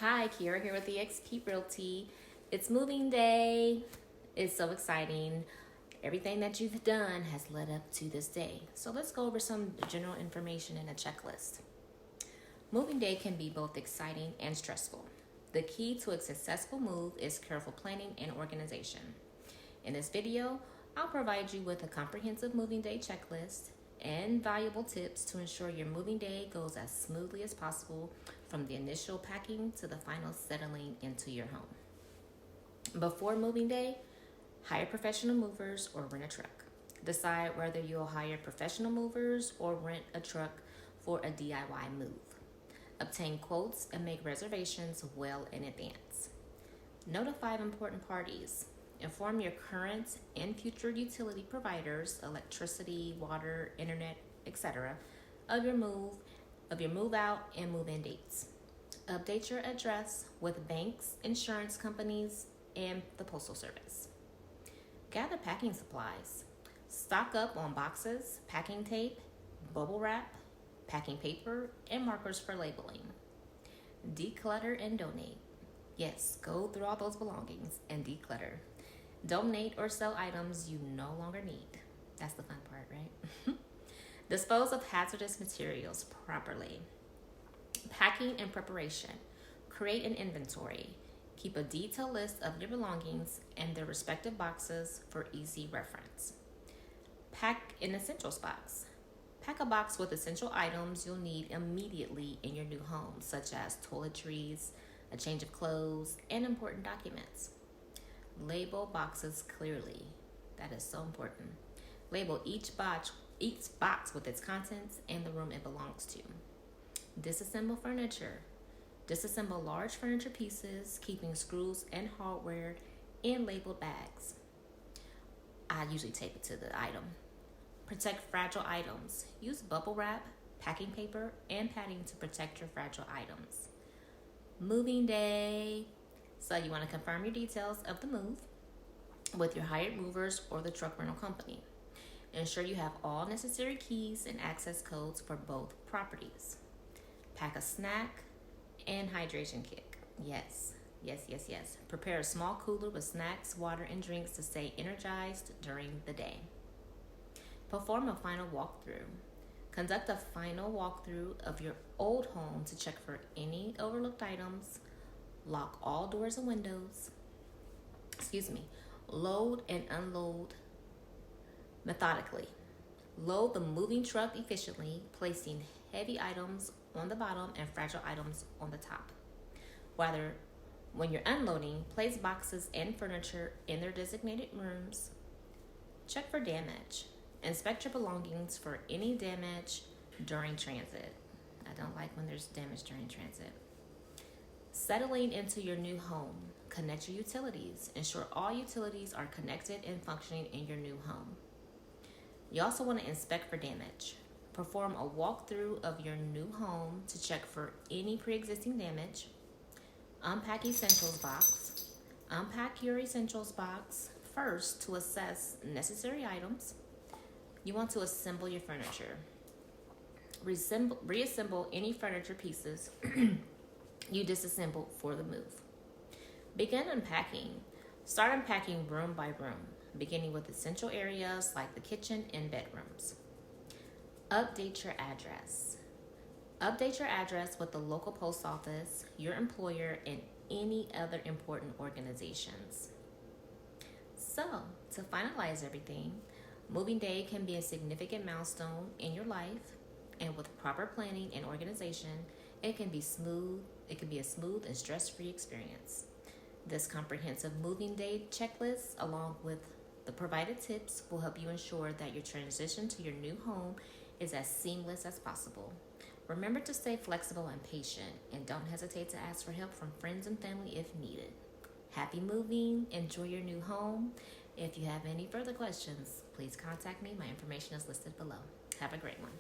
Hi, Kuiera here with the Keep Realty. It's moving day. It's so exciting. Everything that you've done has led up to this day. So let's go over some general information in a checklist. Moving day can be both exciting and stressful. The key to a successful move is careful planning and organization. In this video, I'll provide you with a comprehensive moving day checklist and valuable tips to ensure your moving day goes as smoothly as possible from the initial packing to the final settling into your home. Before moving day, hire professional movers or rent a truck. Decide whether you'll hire professional movers or rent a truck for a DIY move. Obtain quotes and make reservations well in advance. Notify important parties. Inform your current and future utility providers, electricity, water, internet, etc., of your move out and move in dates. Update your address with banks, insurance companies, and the postal service. Gather packing supplies. Stock up on boxes, packing tape, bubble wrap, packing paper, and markers for labeling. Declutter and donate. Yes, go through all those belongings and declutter. Donate or sell items you no longer need. That's the fun part, right? Dispose of hazardous materials properly. Packing and preparation. Create an inventory. Keep a detailed list of your belongings and their respective boxes for easy reference. Pack an essentials box. Pack a box with essential items you'll need immediately in your new home, such as toiletries, a change of clothes, and important documents. Label boxes clearly. That is so important. Label each box with its contents and the room it belongs to. Disassemble furniture. Disassemble large furniture pieces, keeping screws and hardware in labeled bags. I usually tape it to the item. Protect fragile items. Use bubble wrap, packing paper, and padding to protect your fragile items. Moving day. So you want to confirm your details of the move with your hired movers or the truck rental company. Ensure you have all necessary keys and access codes for both properties. Pack a snack and hydration kit. Yes. Prepare a small cooler with snacks, water, and drinks to stay energized during the day. Perform a final walkthrough. Conduct a final walkthrough of your old home to check for any overlooked items. Lock all doors and windows. Load and unload methodically. Load the moving truck efficiently, placing heavy items on the bottom and fragile items on the top. When you're unloading, place boxes and furniture in their designated rooms. Check for damage. Inspect your belongings for any damage during transit. I don't like when there's damage during transit. Settling into your new home. Connect your utilities. Ensure all utilities are connected and functioning in your new home. You also want to inspect for damage. Perform a walkthrough of your new home to check for any pre-existing damage. Unpack essentials box. Unpack your essentials box first to assess necessary items. You want to assemble your furniture. Reassemble any furniture pieces you disassembled for the move. Begin unpacking. Start unpacking room by room, beginning with essential areas like the kitchen and bedrooms. Update your address. Update your address with the local post office, your employer, and any other important organizations. So, to finalize everything, moving day can be a significant milestone in your life, and with proper planning and organization, it can be a smooth and stress-free experience. This comprehensive moving day checklist, along with the provided tips, will help you ensure that your transition to your new home is as seamless as possible. Remember to stay flexible and patient, and don't hesitate to ask for help from friends and family if needed. Happy moving. Enjoy your new home. If you have any further questions, please contact me. My information is listed below. Have a great one.